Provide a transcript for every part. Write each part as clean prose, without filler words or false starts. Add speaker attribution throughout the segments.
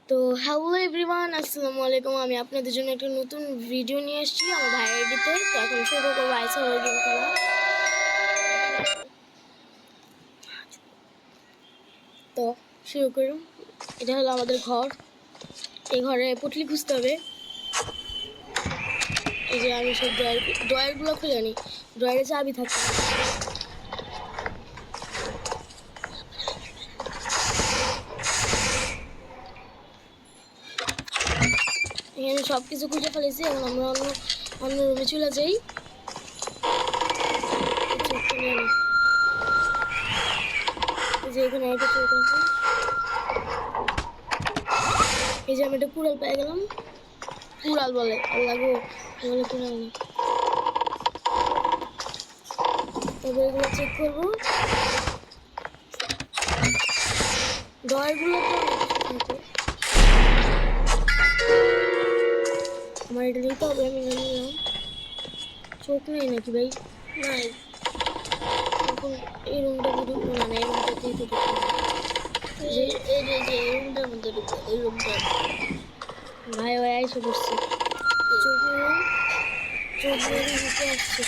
Speaker 1: তো hello everyone, আসসালামু আলাইকুম। আমি আপনাদের জন্য একটা নতুন ভিডিও নিয়ে এসেছি আমার ভাইয়ের আইডিতে। তো এখন শুরু করবো আইসা গেম খেলা। তো শুরু করুন। এটা হলো আমাদের ঘর। এই ঘরে পুটলি খুঁজতে হবে। এই যে আমি সব ড্রয়ারগুলো খুলে নিই, ড্রয়ারে চাবি থাকে। এখানে সব কিছু খুঁজে ফেলেছি। এখন আমরা অন্য রুমে চলে যাই। এই যে এখানে একটা চোখ আছে। এই যে আমি একটা কুড়াল পেয়ে গেলাম। কুড়াল বলে, আল্লাহ গো, বলে কুড়াল না। এবার এগুলো চেক করবো। ড্রয়ারগুলো তো থাকে। আমার এটা নিতে হবে, আমি নিলাম। চোখ নেই নাকি ভাই? নাই। এখন এই রুমটা ঢুকবো না, এই রুমটাতেই তো ঢুকবো। এই রুমটার মধ্যে ঢুকবো, এই রুমটা। ভাই ভাই এসে পড়ছে। চোখ নিলাম, চোখ নিয়ে ঢুকে আসছে।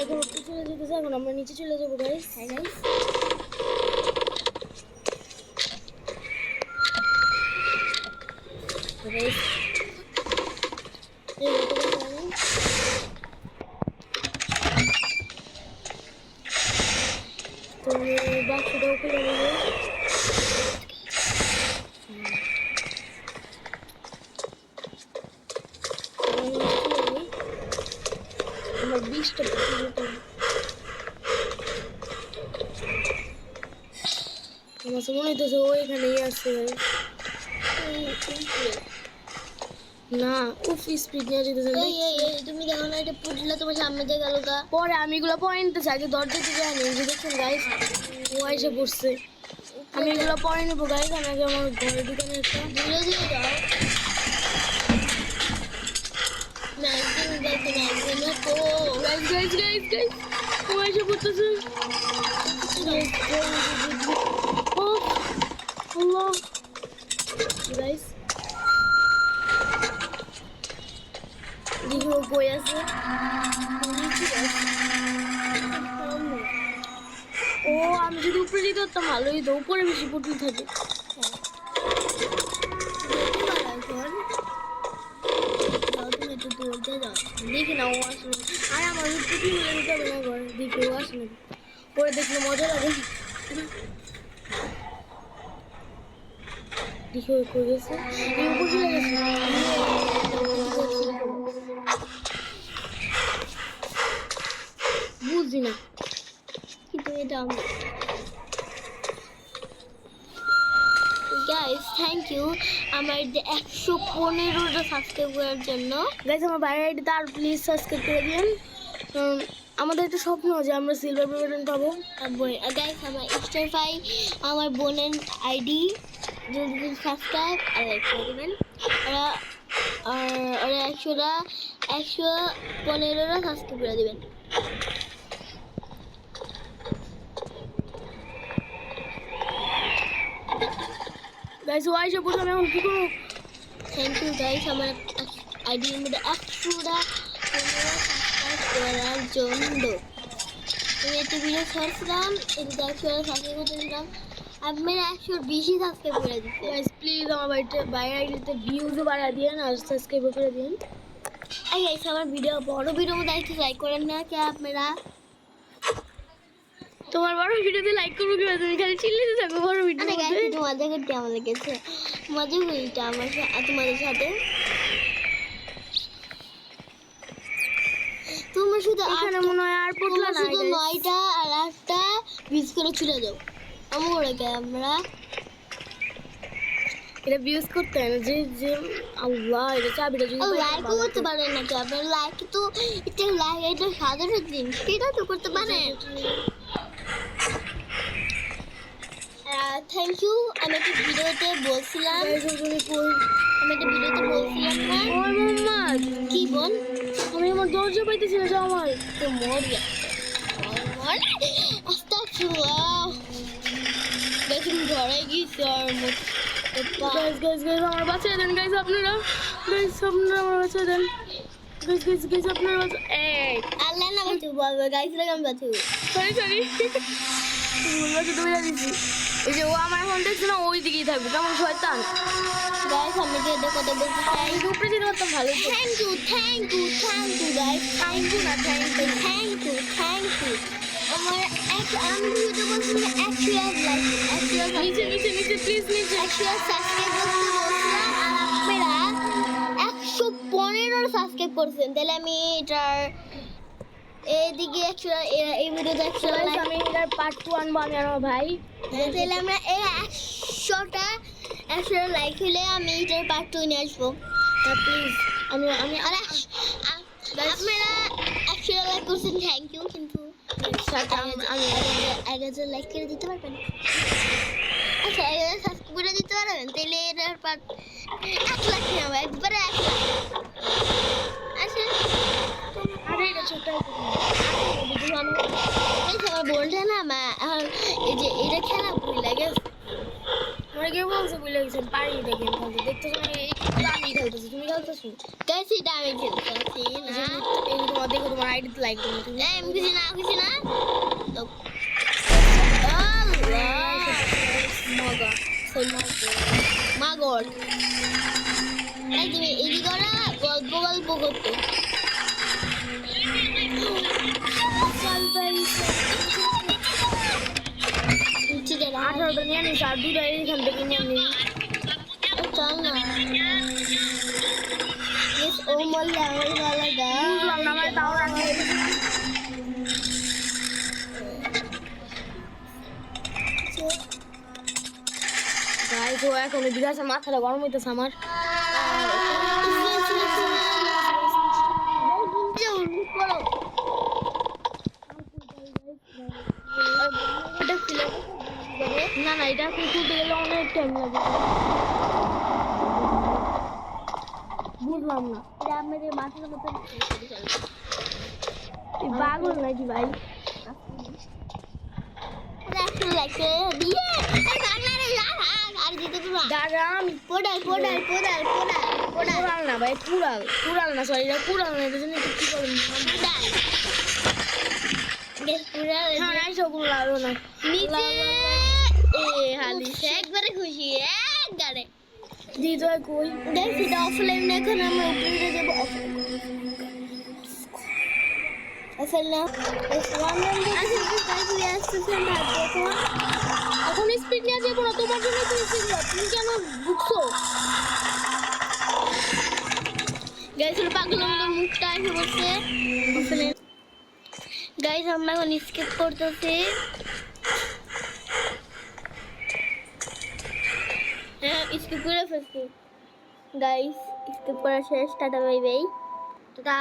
Speaker 1: এখন উপরে চলে যেতেছে। এখন আমরা নিচে চলে যাবো গাইস। হ্যাঁ গাইস, তো বাক্সটাও খুলে নেবো। আমার 20টা আমার মনে হইতেছে ও এখানেই আছে। না, উফ স্পিড নিয়ে যেতেছে। তুমি দেখো না, এটা পুটলা তোমার সামনে দিয়ে গেল। পরে আমি এগুলো পরে নিতে চাই, আগে দরজাতে যাই না। যে দেখুন গাইস, ও এসে পড়ছে। আমি এগুলো পরে নেবো গাইস। আমি আগে আমার ঘরের দোকানে একটা ধীরে ধীরে যাও। ও এসে পড়তেছে। গাইস দেখো বই আছে। ও আমি যদি উপরে যেতে পারতাম ভালোই তো। উপরে বেশি পুটুল থাকে। দেখি না ও আসলে। আর আমার পুটুল মিলে দিতে হবে না ঘরে। দেখি ও আসে নাকি, পরে দেখলে মজা লাগে। দেখি ও করে গেছে, উপর চলে গেছে। বুঝি না কিন্তু এটা গাইস থ্যাংক ইউ আমার 115টা সাবস্ক্রাইব করার জন্য। গাইস আমার বাইরের আইডিতে আর প্লিজ সাবস্ক্রাইব করে দিন। আমাদের একটা স্বপ্ন যে আমরা সিলভার বাটন পাবো। গাইস আমার স্টারফাই আমার বোনের আইডি যদি সাবস্ক্রাইব আর লাইক করে দেবেন। ওরা 115টা সাবস্ক্রাইব করে দেবেন। গাইস ওয়াই সব বললাম, এখন কি করব? থ্যাংক ইউ গাইস আমার আইডির মধ্যে 100টা সাবস্ক্রাইব করার জন্য। আমি একটা ভিডিও ছাড়ছিলাম, এটা 100টা সাবস্ক্রাইব করতে দিলাম। আমি 120 সাবস্ক্রাইব করে দিচ্ছি। গাইস প্লিজ আমার বাইরের আইডিতে ভিউজও বাড়া দিয়েন আর সাবস্ক্রাইব করে দিন। আর গাইস আমার বড় ভিডিও মধ্যে একটু লাইক করেন না কি আপনারা? তোমার বড় ভিডিওতে লাইক করবো কি? তুমি খালি চিল্লাতে থাকো বড় ভিডিও। মজা করতে আমার লেগেছে, মজা করিটা আমার তোমাদের সাথে। তোমরা শুধু এখানে মনে হয় আর পুটলা না, শুধু 9টা আর 8টা ভিউজ করে চলে যাও। আমরা এটা ভিউজ করতে হয় না যে যে আল্লাহ, এটা চাবিটা যদি লাইক করতে পারেন না কি আপনারা? লাইক তো এটা লাইক, এটা সাধারণ জিনিস, সেটা তো করতে পারেন। Thank you. আমি একটা ভিডিওতে বলছিলাম না মোহাম্মদ কি বোন, আমি আমার দরজা পাইতেছি না। আমার তো মরিয়া আস্তাগফিরুল্লাহ। দিছে আর মত
Speaker 2: গাইস আমার বাঁচিয়ে দেন গাইস আপনারা আমার বাঁচিয়ে দেন গাইস আপনারা এই
Speaker 1: আল্লাহ না বাঁচু বাবা গাইস লাগাম বাঁচু
Speaker 2: সরি তুমি দিছি এই যে ও আমার এখন দেখছে না ওই দিকেই থাকবে কেমন শয়তান
Speaker 1: গাইস আমি যে এটা কথা বলতে চাই
Speaker 2: এই উপরে যেতে পারতাম ভালো
Speaker 1: thank you guys thank you আমার আমি ভিডিও বলছি অ্যাকচুয়াল
Speaker 2: নিচে প্লিজ নিচে
Speaker 1: অ্যাকচুয়াল সাবস্ক্রাইব করতে বলছিলাম আর আপনারা 115 সাবস্ক্রাইব করছেন তাহলে আমি এটার এইদিকে অ্যাকচুয়াল এই ভিডিওতে অ্যাকচুয়াল
Speaker 2: আমি এটার পার্ট 2 আনবো আমি আর আমার ভাই
Speaker 1: তাহলে আমরা এই 100টা লাইক হলে আমি এটার পার্ট 2 নিয়ে আসবো
Speaker 2: প্লিজ আমি
Speaker 1: আর আপনারা অ্যাকচুয়াল লাইক করছেন থ্যাংক ইউ কিন্তু
Speaker 2: আমি
Speaker 1: 1000 লাইক করে দিতে পারবেন আচ্ছা 1000 সাবস্ক্রাইব করে দিতে পারবেন তাহলে এটার পার্ট 1 লাখ নেবো একবারে 1 লাখ আচ্ছা
Speaker 2: আরে এটা ছোট
Speaker 1: আমার বলটা না এই যে এটা খেলা ভুল লাগে
Speaker 2: আমার গেম বলছে বুঝলে গেছেন পারি এটা গেম খেলতে দেখতেছো না আমি খেলতেছি তুমি খেলতেছো
Speaker 1: গাইস এটা আমি খেলতেছি না
Speaker 2: এই তোমার দেখো তোমার আইডিতে লাইক দিন তুমি
Speaker 1: আমি কিছু না মাগর এই তুমি এদিকে করা গল্প করতে ঠিক আছে
Speaker 2: 18টা নিয়ে নিস আর দুটো এইখান থেকে নিয়ে নিস
Speaker 1: চল না ও মল্লে আমার ভালো দা
Speaker 2: বুঝলাম না আমার তাও রাখে গাইস ও এখন বিরাসে মাথাটা গরম হইতেছে আমার না এটা এখন খুলতে গেলে অনেক টাইম লাগে বুঝলাম না
Speaker 1: এটা আমাদের মাথার মতো
Speaker 2: পাগল নাকি ভাই দাদা আমি কুড়াল না ভাই কুড়াল না সরি এটা কুড়াল না এটা জন্য কি করবেন হ্যাঁ এইসব কুড়াল না
Speaker 1: একবারে খুশি একবারে
Speaker 2: দিদি কই
Speaker 1: দেখি অফলাইন এখন আমরা উপরে যাবো
Speaker 2: এখন স্পিড নিয়ে যাবো না তোমার জন্য তুমি কেন বুঝছো
Speaker 1: গাইস পাগলের মতো মুখটা এসে বসে গাইস আমরা এখন স্কিপ করতেছি হ্যাঁ স্কিপ করে ফেলছি গাইস স্কিপ করা শেষ টাটা বাই বাই টাটা